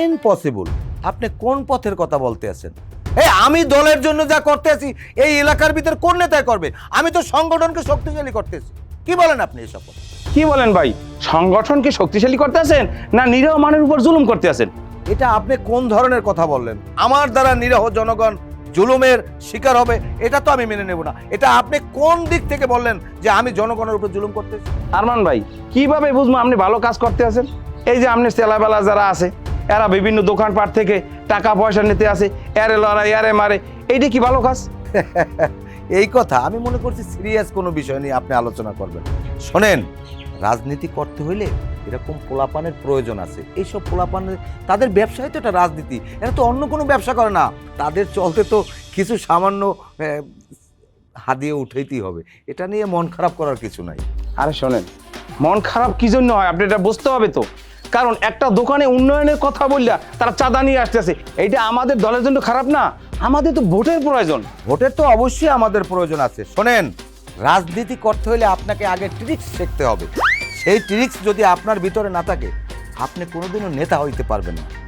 Impossible. আপনি কোন পথের কথা বলতে আছেন? এই আমি দলের জন্য যা করতে আছি এই এলাকার ভিতর কোন নেতায় করবে? আমি তো সংগঠনকে শক্তিশালী করতেছি। কি বলেন আপনি এসব কথা? কি বলেন ভাই, সংগঠনকে শক্তিশালী করতে আছেন না নিরীহ মানুষের উপর জুলুম করতে আছেন? এটা আপনি কোন ধরনের কথা বললেন? আমার দ্বারা নিরীহ জনগণ জুলুমের শিকার হবে এটা তো আমি মেনে নেব না। এটা আপনি কোন দিক থেকে বললেন যে আমি জনগণের উপর জুলুম করতেছি? আরমান ভাই, কিভাবে বুঝবো আপনি ভালো কাজ করতে আছেন? এই যে আপনি চেলাবেলা যারা আছে এরা বিভিন্ন দোকানপাট থেকে টাকা পয়সা নিতে আসে, এরে লড়াই এরে মারে, এইটা কি ভালো কাজ? এই কথা আমি মনে করছি সিরিয়াস কোনো বিষয় নিয়ে আপনি আলোচনা করবেন। শোনেন, রাজনীতি করতে হইলে এরকম পোলাপানের প্রয়োজন আছে। এইসব পোলাপানের তাদের ব্যবসায় তো এটা রাজনীতি, এরা তো অন্য কোনো ব্যবসা করে না। তাদের চলতে তো কিছু সামান্য হাদিয়ে উঠাইতেই হবে। এটা নিয়ে মন খারাপ করার কিছু নাই। আরে শোনেন, মন খারাপ কি জন্য হয় আপনি এটা বুঝতে হবে তো। কারণ একটা দোকানে উন্নয়নের কথা বললা তারা চাঁদা নিয়ে আসতেছে, এইটা আমাদের দলের জন্য খারাপ না? আমাদের তো ভোটের প্রয়োজন। ভোটের তো অবশ্যই আমাদের প্রয়োজন আছে। শোনেন, রাজনীতি করতে হলে আপনাকে আগে ট্রিক্স শিখতে হবে। সেই ট্রিক্স যদি আপনার ভিতরে না থাকে আপনি কোনোদিনও নেতা হইতে পারবেন না।